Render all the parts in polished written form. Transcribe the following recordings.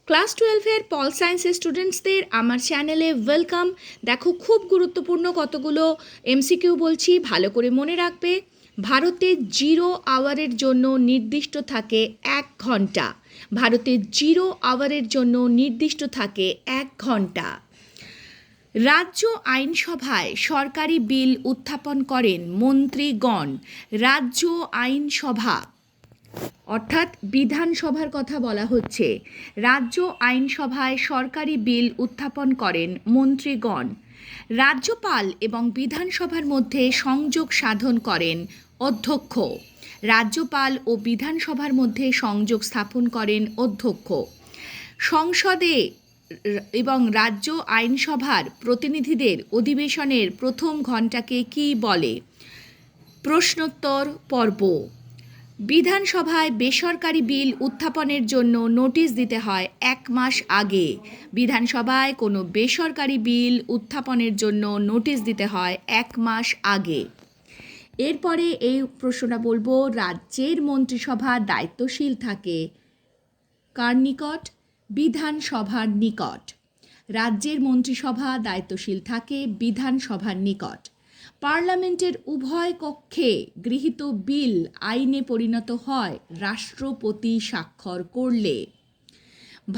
Class 12-এর pol science স্টুডেন্টসদের আমার চ্যানেলে welcome. দেখো, খুব গুরুত্বপূর্ণ কতগুলো এমসিকিউ বলছি, ভালো করে মনে রাখবে। ভারতে 0 আওয়ারের জন্য নির্দিষ্ট থাকে 1 ঘন্টা। ভারতে 0 আওয়ারের জন্য নির্দিষ্ট থাকে 1 ঘন্টা। রাজ্য আইনসভায় সরকারি বিল উত্থাপন করেন মন্ত্রীগণ। রাজ্য আইনসভা অর্থাৎ বিধানসভার কথা বলা হচ্ছে। রাজ্য আইনসভায় সরকারি বিল উত্থাপন করেন মন্ত্রীগণ। রাজ্যপাল এবং বিধানসভার মধ্যে সংযোগ সাধন করেন অধ্যক্ষ। রাজ্যপাল ও বিধানসভার মধ্যে সংযোগ স্থাপন করেন অধ্যক্ষ। সংসদে এবং রাজ্য আইনসভার প্রতিনিধিদের অধিবেশনের প্রথম ঘণ্টাকে কী বলে? প্রশ্নোত্তর পর্ব। বিধানসভায় বেসরকারি বিল উত্থাপনের জন্য নোটিশ দিতে হয় 1 মাস আগে। বিধানসভায় কোনো বেসরকারি বিল উত্থাপনের জন্য নোটিশ দিতে হয় 1 মাস আগে। এরপরে এই প্রশ্নটা বলবো, রাজ্যের মন্ত্রিসভা দায়িত্বশীল থাকে কার নিকট? বিধানসভার নিকট। রাজ্যের মন্ত্রিসভা দায়িত্বশীল থাকে বিধানসভার নিকট। পার্লামেন্টের উভয় কক্ষে গৃহীত বিল আইনে পরিণত হয় রাষ্ট্রপতি স্বাক্ষর করলে।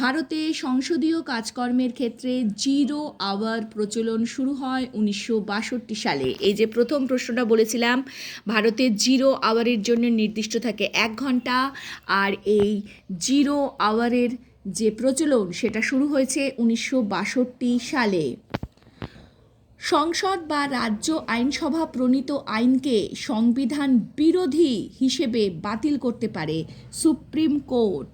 ভারতে সংসদীয় কাজকর্মের ক্ষেত্রে 0 আওয়ার প্রচলন শুরু হয় 1962 সালে। এই যে প্রথম প্রশ্নটা বলেছিলাম, ভারতে 0 আওয়ারের জন্য নির্দিষ্ট থাকে 1 ঘন্টা, আর এই 0 আওয়ারের যে প্রচলন সেটা শুরু হয়েছে 1962 সালে। সংসদ বা রাজ্য আইনসভা প্রণীত আইনকে সংবিধান বিরোধী হিসেবে বাতিল করতে পারে সুপ্রিম কোর্ট।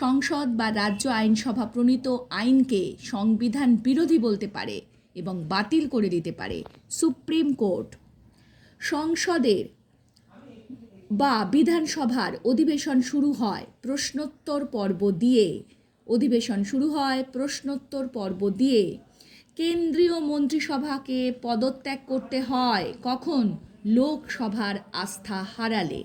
সংসদ বা রাজ্য আইনসভা প্রণীত আইনকে সংবিধান বিরোধী বলতে পারে এবং বাতিল করে দিতে পারে সুপ্রিম কোর্ট। সংসদের বা বিধানসভার অধিবেশন শুরু হয় প্রশ্নোত্তর পর্ব দিয়ে। অধিবেশন শুরু হয় প্রশ্নোত্তর পর্ব দিয়ে। কেন্দ্রীয় মন্ত্রিসভাকে পদত্যাগ করতে হয় কখন? লোকসভার আস্থা হারালে।